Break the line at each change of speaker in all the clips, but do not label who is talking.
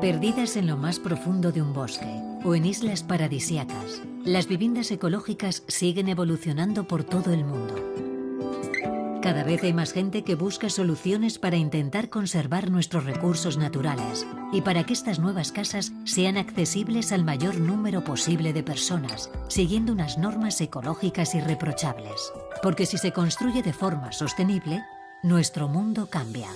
Perdidas en lo más profundo de un bosque o en islas paradisíacas, las viviendas ecológicas siguen evolucionando por todo el mundo. Cada vez hay más gente que busca soluciones para intentar conservar nuestros recursos naturales y para que estas nuevas casas sean accesibles al mayor número posible de personas, siguiendo unas normas ecológicas irreprochables. Porque si se construye de forma sostenible, nuestro mundo cambia.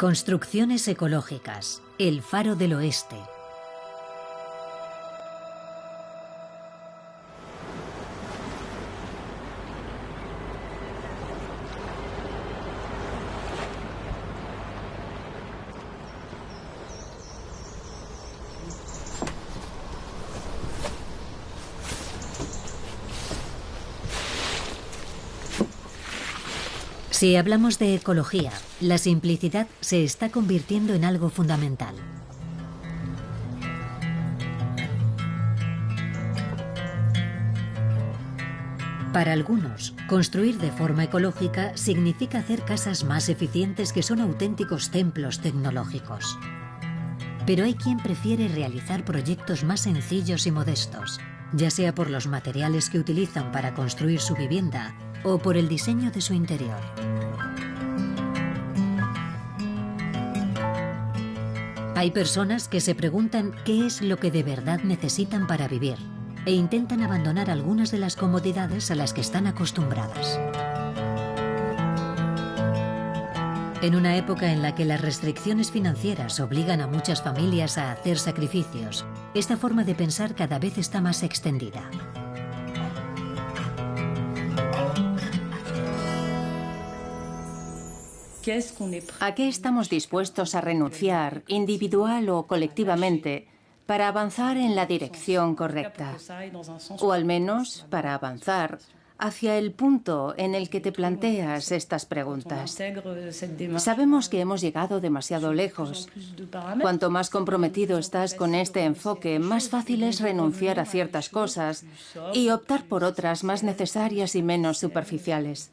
Construcciones ecológicas, el Faro del Oeste. Si hablamos de ecología, la simplicidad se está convirtiendo en algo fundamental. Para algunos, construir de forma ecológica significa hacer casas más eficientes que son auténticos templos tecnológicos. Pero hay quien prefiere realizar proyectos más sencillos y modestos, ya sea por los materiales que utilizan para construir su vivienda o por el diseño de su interior. Hay personas que se preguntan qué es lo que de verdad necesitan para vivir e intentan abandonar algunas de las comodidades a las que están acostumbradas. En una época en la que las restricciones financieras obligan a muchas familias a hacer sacrificios, esta forma de pensar cada vez está más extendida.
¿A qué estamos dispuestos a renunciar, individual o colectivamente, para avanzar en la dirección correcta? O al menos para avanzar hacia el punto en el que te planteas estas preguntas. Sabemos que hemos llegado demasiado lejos. Cuanto más comprometido estás con este enfoque, más fácil es renunciar a ciertas cosas y optar por otras más necesarias y menos superficiales.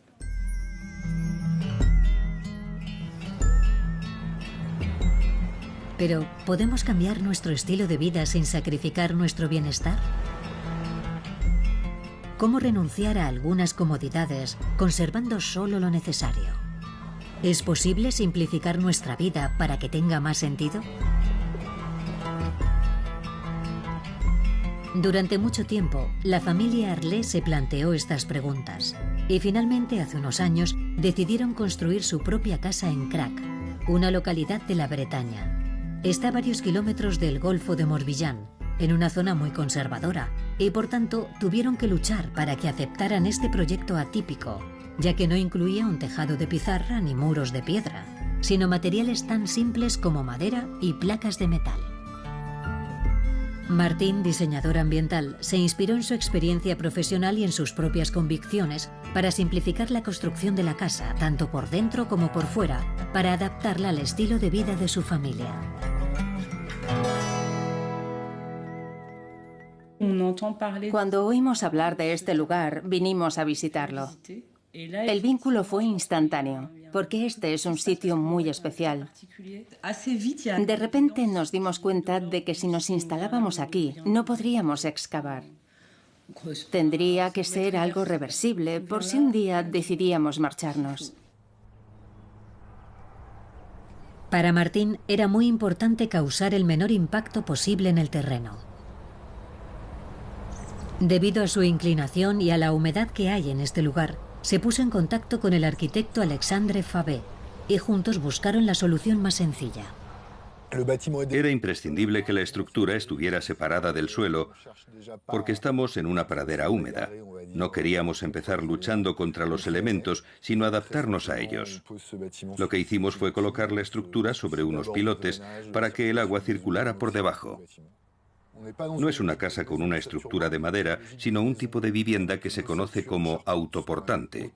Pero, ¿podemos cambiar nuestro estilo de vida sin sacrificar nuestro bienestar? ¿Cómo renunciar a algunas comodidades conservando solo lo necesario? ¿Es posible simplificar nuestra vida para que tenga más sentido? Durante mucho tiempo, la familia Arlé se planteó estas preguntas y finalmente, hace unos años, decidieron construir su propia casa en Crac, una localidad de la Bretaña. Está a varios kilómetros del Golfo de Morbihan, en una zona muy conservadora, y por tanto tuvieron que luchar para que aceptaran este proyecto atípico, ya que no incluía un tejado de pizarra ni muros de piedra, sino materiales tan simples como madera y placas de metal. Martín, diseñador ambiental, se inspiró en su experiencia profesional y en sus propias convicciones para simplificar la construcción de la casa, tanto por dentro como por fuera, para adaptarla al estilo de vida de su familia.
Cuando oímos hablar de este lugar, vinimos a visitarlo. El vínculo fue instantáneo, porque este es un sitio muy especial. De repente nos dimos cuenta de que si nos instalábamos aquí, no podríamos excavar. Tendría que ser algo reversible por si un día decidíamos marcharnos.
Para Martín era muy importante causar el menor impacto posible en el terreno. Debido a su inclinación y a la humedad que hay en este lugar, se puso en contacto con el arquitecto Alexandre Fabé y juntos buscaron la solución más sencilla.
Era imprescindible que la estructura estuviera separada del suelo porque estamos en una pradera húmeda. No queríamos empezar luchando contra los elementos, sino adaptarnos a ellos. Lo que hicimos fue colocar la estructura sobre unos pilotes para que el agua circulara por debajo. No es una casa con una estructura de madera, sino un tipo de vivienda que se conoce como autoportante.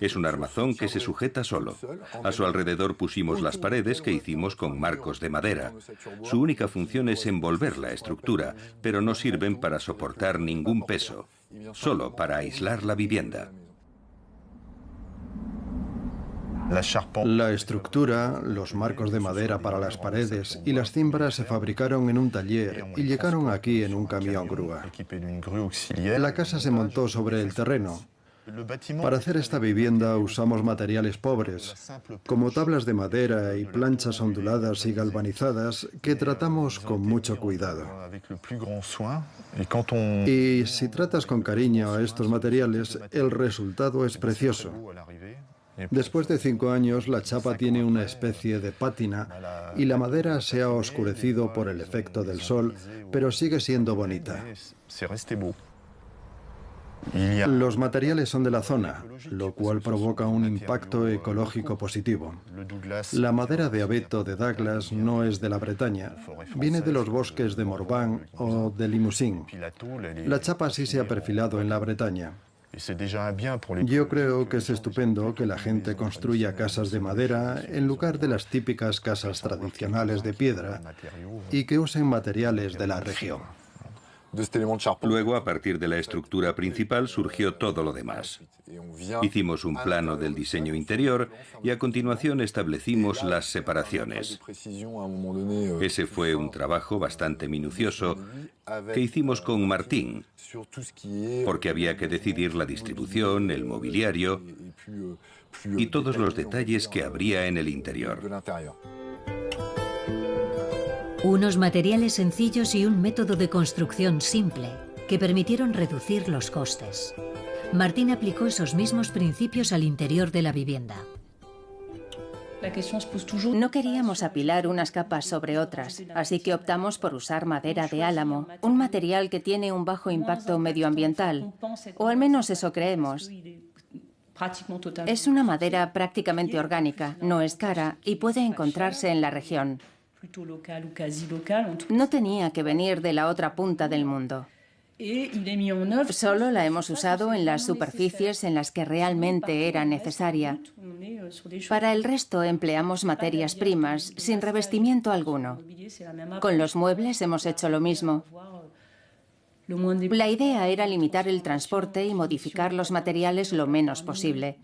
Es un armazón que se sujeta solo. A su alrededor pusimos las paredes que hicimos con marcos de madera. Su única función es envolver la estructura, pero no sirven para soportar ningún peso, solo para aislar la vivienda.
La estructura, los marcos de madera para las paredes y las cimbras se fabricaron en un taller y llegaron aquí en un camión grúa. La casa se montó sobre el terreno. Para hacer esta vivienda usamos materiales pobres, como tablas de madera y planchas onduladas y galvanizadas que tratamos con mucho cuidado. Y si tratas con cariño a estos materiales, el resultado es precioso. Después de 5 años, la chapa tiene una especie de pátina y la madera se ha oscurecido por el efecto del sol, pero sigue siendo bonita. Los materiales son de la zona, lo cual provoca un impacto ecológico positivo. La madera de abeto de Douglas no es de la Bretaña, viene de los bosques de Morvan o de Limousin. La chapa sí se ha perfilado en la Bretaña. Yo creo que es estupendo que la gente construya casas de madera en lugar de las típicas casas tradicionales de piedra y que usen materiales de la región.
Luego, a partir de la estructura principal, surgió todo lo demás. Hicimos un plano del diseño interior y a continuación establecimos las separaciones. Ese fue un trabajo bastante minucioso que hicimos con Martín, porque había que decidir la distribución, el mobiliario y todos los detalles que habría en el interior.
Unos materiales sencillos y un método de construcción simple que permitieron reducir los costes. Martín aplicó esos mismos principios al interior de la vivienda.
No queríamos apilar unas capas sobre otras, así que optamos por usar madera de álamo, un material que tiene un bajo impacto medioambiental, o al menos eso creemos. Es una madera prácticamente orgánica, no es cara y puede encontrarse en la región. No tenía que venir de la otra punta del mundo. Solo la hemos usado en las superficies en las que realmente era necesaria. Para el resto empleamos materias primas, sin revestimiento alguno. Con los muebles hemos hecho lo mismo. La idea era limitar el transporte y modificar los materiales lo menos posible.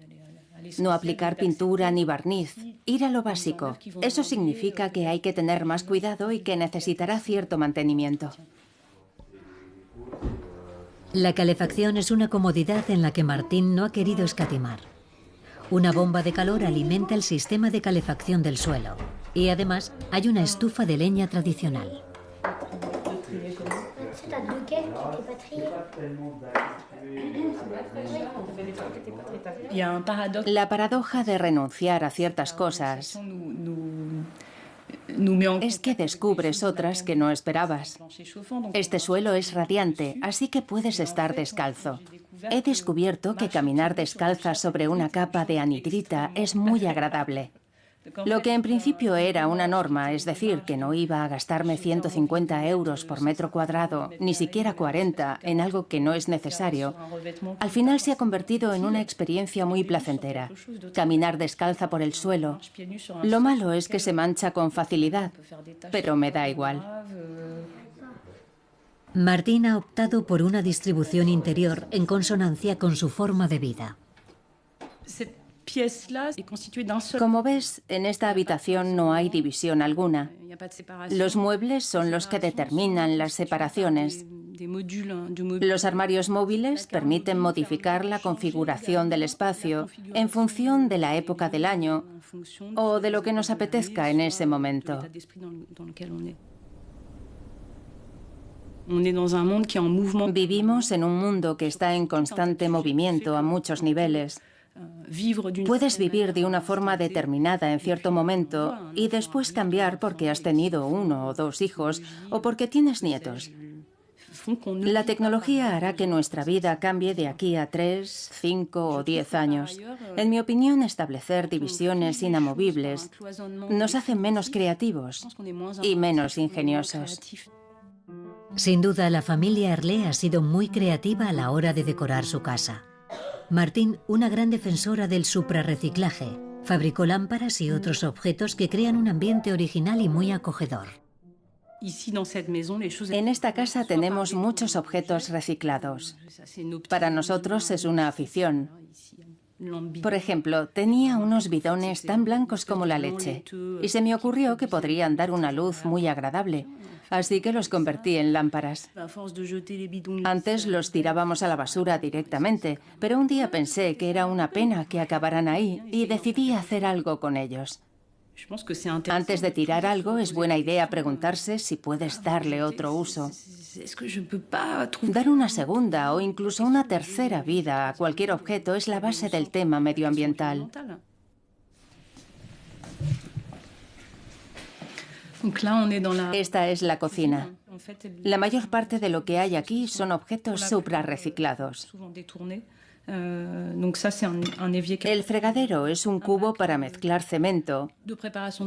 No aplicar pintura ni barniz, ir a lo básico. Eso significa que hay que tener más cuidado y que necesitará cierto mantenimiento.
La calefacción es una comodidad en la que Martín no ha querido escatimar. Una bomba de calor alimenta el sistema de calefacción del suelo y además hay una estufa de leña tradicional.
La paradoja de renunciar a ciertas cosas es que descubres otras que no esperabas. Este suelo es radiante, así que puedes estar descalzo. He descubierto que caminar descalza sobre una capa de anhidrita es muy agradable. Lo que en principio era una norma, es decir, que no iba a gastarme 150 euros por metro cuadrado, ni siquiera 40, en algo que no es necesario, al final se ha convertido en una experiencia muy placentera. Caminar descalza por el suelo. Lo malo es que se mancha con facilidad, pero me da igual.
Martín ha optado por una distribución interior en consonancia con su forma de vida.
Como ves, en esta habitación no hay división alguna. Los muebles son los que determinan las separaciones. Los armarios móviles permiten modificar la configuración del espacio en función de la época del año o de lo que nos apetezca en ese momento. Vivimos en un mundo que está en constante movimiento a muchos niveles. Puedes vivir de una forma determinada en cierto momento y después cambiar porque has tenido 1 o 2 hijos o porque tienes nietos. La tecnología hará que nuestra vida cambie de aquí a 3, 5 o 10 años. En mi opinión, establecer divisiones inamovibles nos hace menos creativos y menos ingeniosos.
Sin duda, la familia Herlé ha sido muy creativa a la hora de decorar su casa. Martín, una gran defensora del suprarreciclaje, fabricó lámparas y otros objetos que crean un ambiente original y muy acogedor.
En esta casa tenemos muchos objetos reciclados. Para nosotros es una afición. Por ejemplo, tenía unos bidones tan blancos como la leche y se me ocurrió que podrían dar una luz muy agradable, así que los convertí en lámparas. Antes los tirábamos a la basura directamente, pero un día pensé que era una pena que acabaran ahí y decidí hacer algo con ellos. Antes de tirar algo, es buena idea preguntarse si puedes darle otro uso. Dar una segunda o incluso una tercera vida a cualquier objeto es la base del tema medioambiental. Esta es la cocina. La mayor parte de lo que hay aquí son objetos suprarreciclados. El fregadero es un cubo para mezclar cemento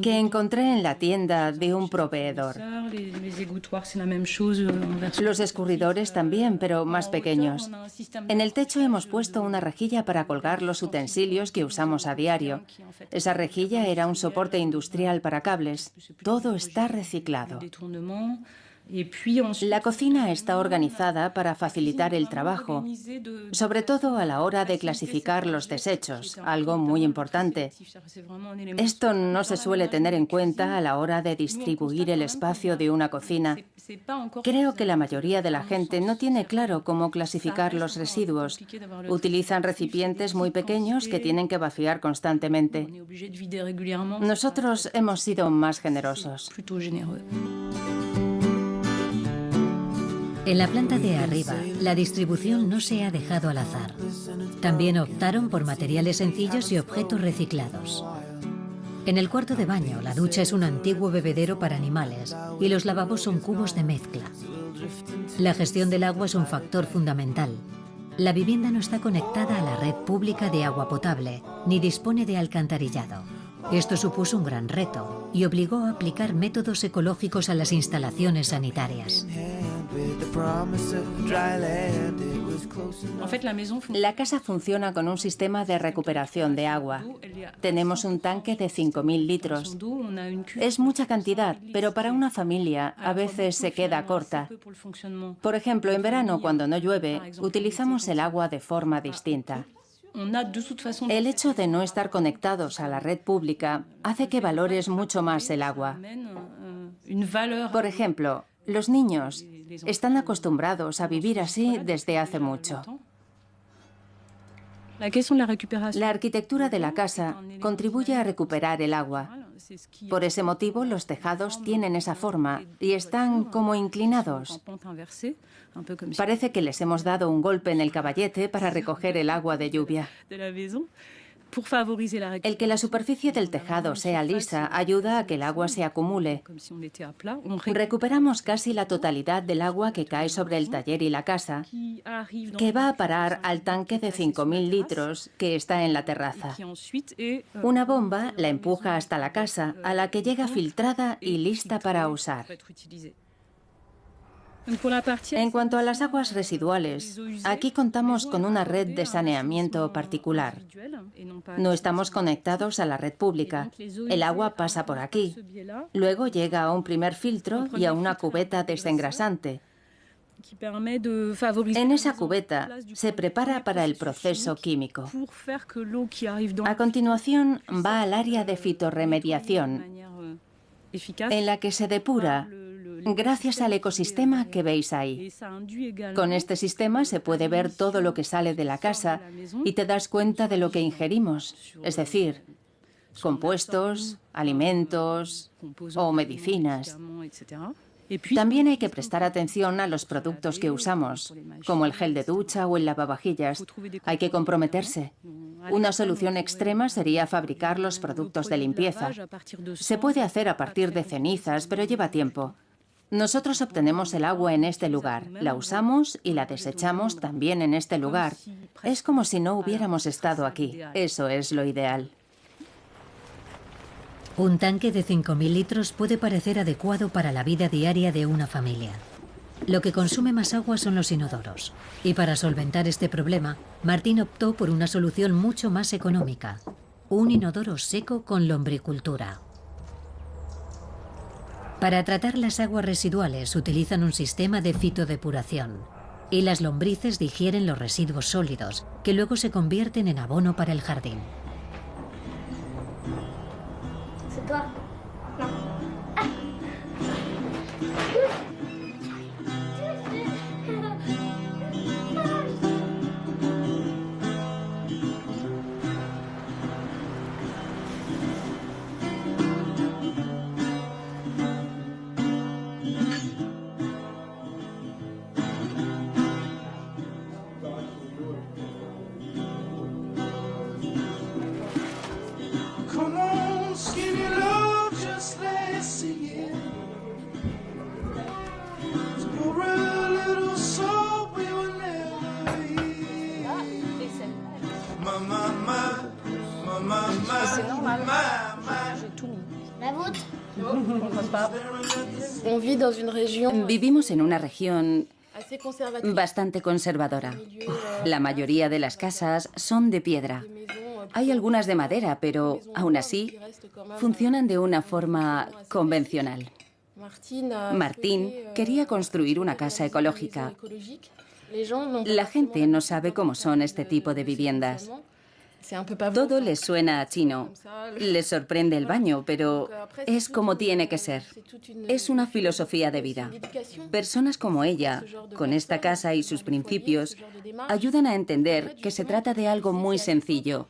que encontré en la tienda de un proveedor. Los escurridores también, pero más pequeños. En el techo hemos puesto una rejilla para colgar los utensilios que usamos a diario. Esa rejilla era un soporte industrial para cables. Todo está reciclado. La cocina está organizada para facilitar el trabajo, sobre todo a la hora de clasificar los desechos, algo muy importante. Esto no se suele tener en cuenta a la hora de distribuir el espacio de una cocina. Creo que la mayoría de la gente no tiene claro cómo clasificar los residuos. Utilizan recipientes muy pequeños que tienen que vaciar constantemente. Nosotros hemos sido más generosos.
En la planta de arriba, la distribución no se ha dejado al azar. También optaron por materiales sencillos y objetos reciclados. En el cuarto de baño, la ducha es un antiguo bebedero para animales y los lavabos son cubos de mezcla. La gestión del agua es un factor fundamental. La vivienda no está conectada a la red pública de agua potable, ni dispone de alcantarillado. Esto supuso un gran reto y obligó a aplicar métodos ecológicos a las instalaciones sanitarias.
La casa funciona con un sistema de recuperación de agua. Tenemos un tanque de 5.000 litros. Es mucha cantidad, pero para una familia a veces se queda corta. Por ejemplo, en verano, cuando no llueve, utilizamos el agua de forma distinta. El hecho de no estar conectados a la red pública hace que valores mucho más el agua. Por ejemplo, los niños están acostumbrados a vivir así desde hace mucho. La arquitectura de la casa contribuye a recuperar el agua. Por ese motivo, los tejados tienen esa forma y están como inclinados. Parece que les hemos dado un golpe en el caballete para recoger el agua de lluvia. El que la superficie del tejado sea lisa ayuda a que el agua se acumule. Recuperamos casi la totalidad del agua que cae sobre el taller y la casa, que va a parar al tanque de 5.000 litros que está en la terraza. Una bomba la empuja hasta la casa, a la que llega filtrada y lista para usar. En cuanto a las aguas residuales, aquí contamos con una red de saneamiento particular. No estamos conectados a la red pública. El agua pasa por aquí. Luego llega a un primer filtro y a una cubeta desengrasante. En esa cubeta se prepara para el proceso químico. A continuación va al área de fitorremediación, en la que se depura gracias al ecosistema que veis ahí. Con este sistema se puede ver todo lo que sale de la casa y te das cuenta de lo que ingerimos, es decir, compuestos, alimentos o medicinas. También hay que prestar atención a los productos que usamos, como el gel de ducha o el lavavajillas. Hay que comprometerse. Una solución extrema sería fabricar los productos de limpieza. Se puede hacer a partir de cenizas, pero lleva tiempo. Nosotros obtenemos el agua en este lugar, la usamos y la desechamos también en este lugar. Es como si no hubiéramos estado aquí. Eso es lo ideal.
Un tanque de 5.000 litros puede parecer adecuado para la vida diaria de una familia. Lo que consume más agua son los inodoros. Y para solventar este problema, Martín optó por una solución mucho más económica. Un inodoro seco con lombricultura. Para tratar las aguas residuales utilizan un sistema de fitodepuración. Y las lombrices digieren los residuos sólidos, que luego se convierten en abono para el jardín.
Vivimos en una región bastante conservadora. La mayoría de las casas son de piedra. Hay algunas de madera, pero aún así funcionan de una forma convencional. Martín quería construir una casa ecológica. La gente no sabe cómo son este tipo de viviendas. Todo les suena a chino. Les sorprende el baño, pero es como tiene que ser. Es una filosofía de vida. Personas como ella, con esta casa y sus principios, ayudan a entender que se trata de algo muy sencillo.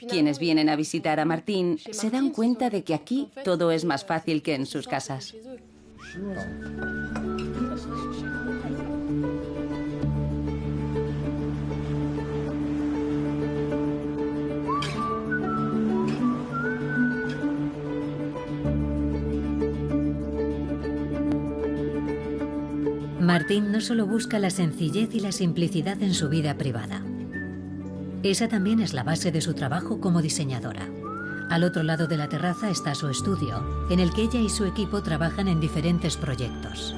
Quienes vienen a visitar a Martín se dan cuenta de que aquí todo es más fácil que en sus casas.
Martín no solo busca la sencillez y la simplicidad en su vida privada. Esa también es la base de su trabajo como diseñadora. Al otro lado de la terraza está su estudio, en el que ella y su equipo trabajan en diferentes proyectos.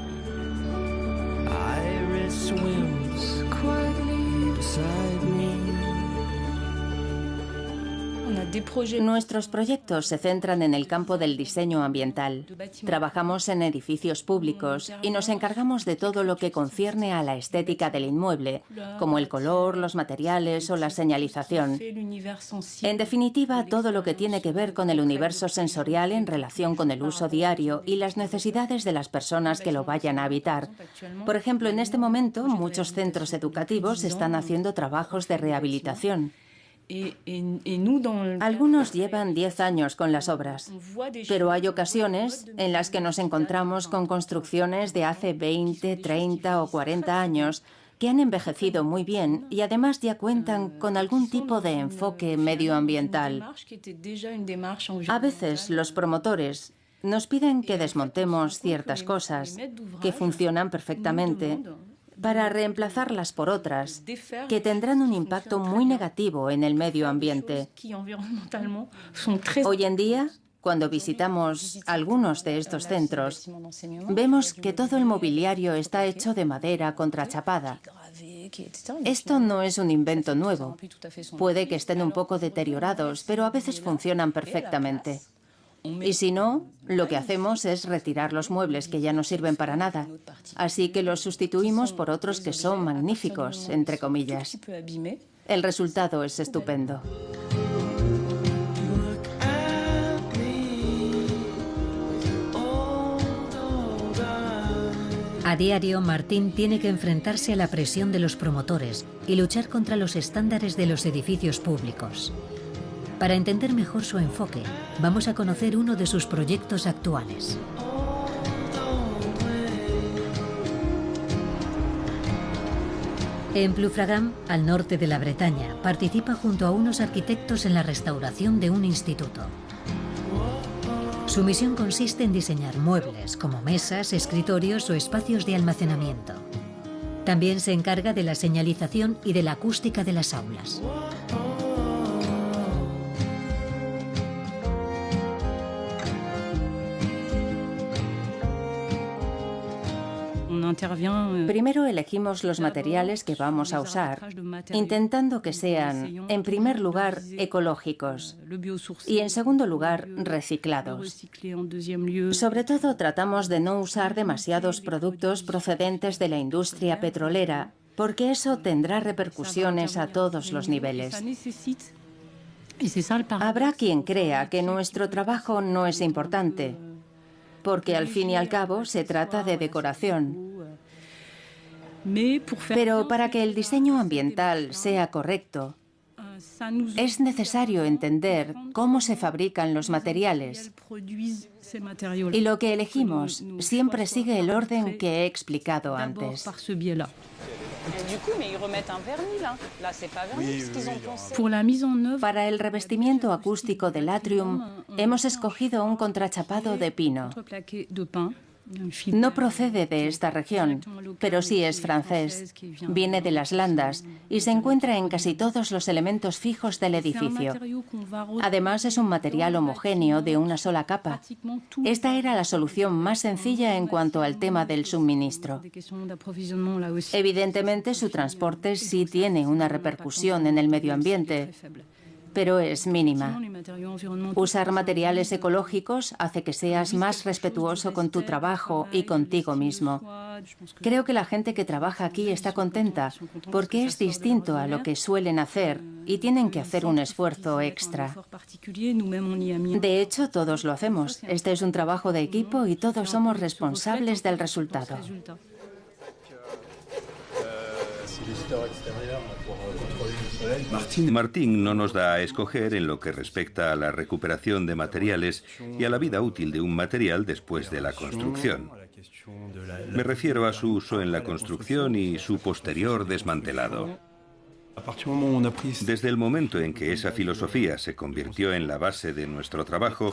Nuestros proyectos se centran en el campo del diseño ambiental. Trabajamos en edificios públicos y nos encargamos de todo lo que concierne a la estética del inmueble, como el color, los materiales o la señalización. En definitiva, todo lo que tiene que ver con el universo sensorial en relación con el uso diario y las necesidades de las personas que lo vayan a habitar. Por ejemplo, en este momento, muchos centros educativos están haciendo trabajos de rehabilitación. Algunos llevan 10 años con las obras, pero hay ocasiones en las que nos encontramos con construcciones de hace 20, 30 o 40 años que han envejecido muy bien y además ya cuentan con algún tipo de enfoque medioambiental. A veces los promotores nos piden que desmontemos ciertas cosas que funcionan perfectamente para reemplazarlas por otras que tendrán un impacto muy negativo en el medio ambiente. Hoy en día, cuando visitamos algunos de estos centros, vemos que todo el mobiliario está hecho de madera contrachapada. Esto no es un invento nuevo. Puede que estén un poco deteriorados, pero a veces funcionan perfectamente. Y si no, lo que hacemos es retirar los muebles que ya no sirven para nada. Así que los sustituimos por otros que son magníficos, entre comillas. El resultado es estupendo.
A diario, Martín tiene que enfrentarse a la presión de los promotores y luchar contra los estándares de los edificios públicos. Para entender mejor su enfoque, vamos a conocer uno de sus proyectos actuales. En Ploufragan, al norte de la Bretaña, participa junto a unos arquitectos en la restauración de un instituto. Su misión consiste en diseñar muebles como mesas, escritorios o espacios de almacenamiento. También se encarga de la señalización y de la acústica de las aulas.
Primero elegimos los materiales que vamos a usar, intentando que sean, en primer lugar, ecológicos y, en segundo lugar, reciclados. Sobre todo, tratamos de no usar demasiados productos procedentes de la industria petrolera, porque eso tendrá repercusiones a todos los niveles. Habrá quien crea que nuestro trabajo no es importante, porque al fin y al cabo se trata de decoración. Pero para que el diseño ambiental sea correcto, es necesario entender cómo se fabrican los materiales. Y lo que elegimos siempre sigue el orden que he explicado antes. Para el revestimiento acústico del atrium, hemos escogido un contrachapado de pino. No procede de esta región, pero sí es francés. Viene de las Landas y se encuentra en casi todos los elementos fijos del edificio. Además, es un material homogéneo de una sola capa. Esta era la solución más sencilla en cuanto al tema del suministro. Evidentemente, su transporte sí tiene una repercusión en el medio ambiente, pero es mínima. Usar materiales ecológicos hace que seas más respetuoso con tu trabajo y contigo mismo. Creo que la gente que trabaja aquí está contenta porque es distinto a lo que suelen hacer y tienen que hacer un esfuerzo extra. De hecho, todos lo hacemos. Este es un trabajo de equipo y todos somos responsables del resultado.
Martín no nos da a escoger en lo que respecta a la recuperación de materiales y a la vida útil de un material después de la construcción. Me refiero a su uso en la construcción y su posterior desmantelado. Desde el momento en que esa filosofía se convirtió en la base de nuestro trabajo,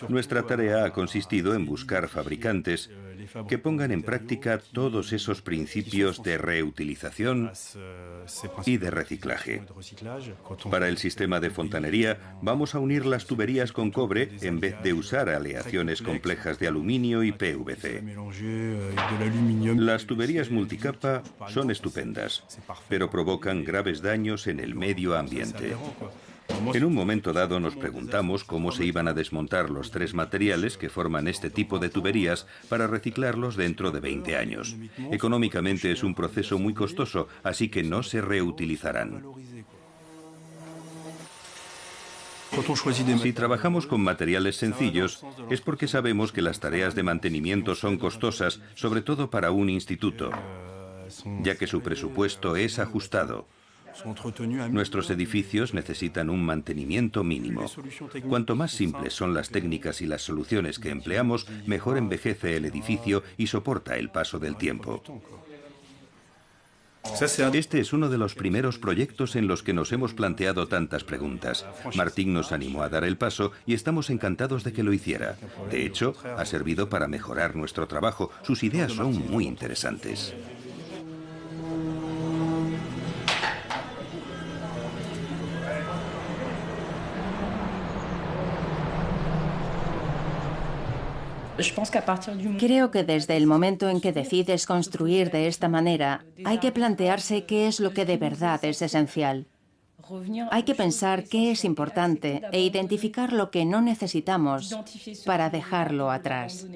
nuestra tarea ha consistido en buscar fabricantes que pongan en práctica todos esos principios de reutilización y de reciclaje. Para el sistema de fontanería, vamos a unir las tuberías con cobre en vez de usar aleaciones complejas de aluminio y PVC. Las tuberías multicapa son estupendas, pero provocan graves daños en el medio ambiente. En un momento dado nos preguntamos cómo se iban a desmontar los tres materiales que forman este tipo de tuberías para reciclarlos dentro de 20 años. Económicamente es un proceso muy costoso, así que no se reutilizarán. Si trabajamos con materiales sencillos, es porque sabemos que las tareas de mantenimiento son costosas, sobre todo para un instituto, ya que su presupuesto es ajustado. Nuestros edificios necesitan un mantenimiento mínimo. Cuanto más simples son las técnicas y las soluciones que empleamos, mejor envejece el edificio y soporta el paso del tiempo. Este es uno de los primeros proyectos en los que nos hemos planteado tantas preguntas. Martín nos animó a dar el paso y estamos encantados de que lo hiciera. De hecho, ha servido para mejorar nuestro trabajo. Sus ideas son muy interesantes.
Creo que desde el momento en que decides construir de esta manera, hay que plantearse qué es lo que de verdad es esencial. Hay que pensar qué es importante e identificar lo que no necesitamos para dejarlo atrás.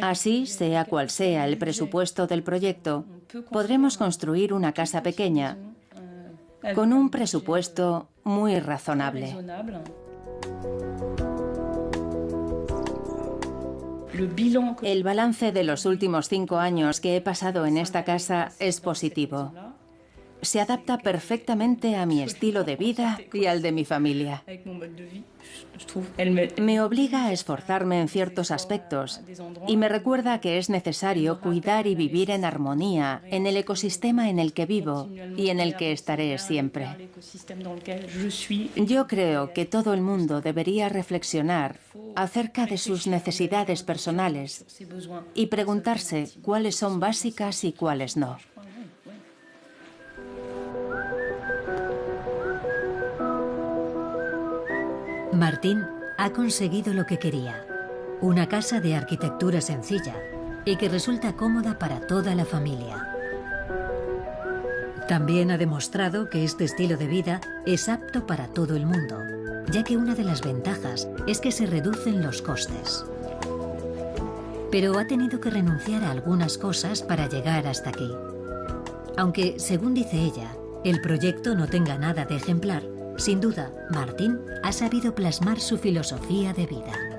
Así, sea cual sea el presupuesto del proyecto, podremos construir una casa pequeña con un presupuesto muy razonable. El balance de los últimos 5 años que he pasado en esta casa es positivo. se adapta perfectamente a mi estilo de vida y al de mi familia. Me obliga a esforzarme en ciertos aspectos y me recuerda que es necesario cuidar y vivir en armonía en el ecosistema en el que vivo y en el que estaré siempre. Yo creo que todo el mundo debería reflexionar acerca de sus necesidades personales y preguntarse cuáles son básicas y cuáles no.
Martín ha conseguido lo que quería, una casa de arquitectura sencilla y que resulta cómoda para toda la familia. También ha demostrado que este estilo de vida es apto para todo el mundo, ya que una de las ventajas es que se reducen los costes. Pero ha tenido que renunciar a algunas cosas para llegar hasta aquí. Aunque, según dice ella, el proyecto no tenga nada de ejemplar, sin duda, Martín ha sabido plasmar su filosofía de vida.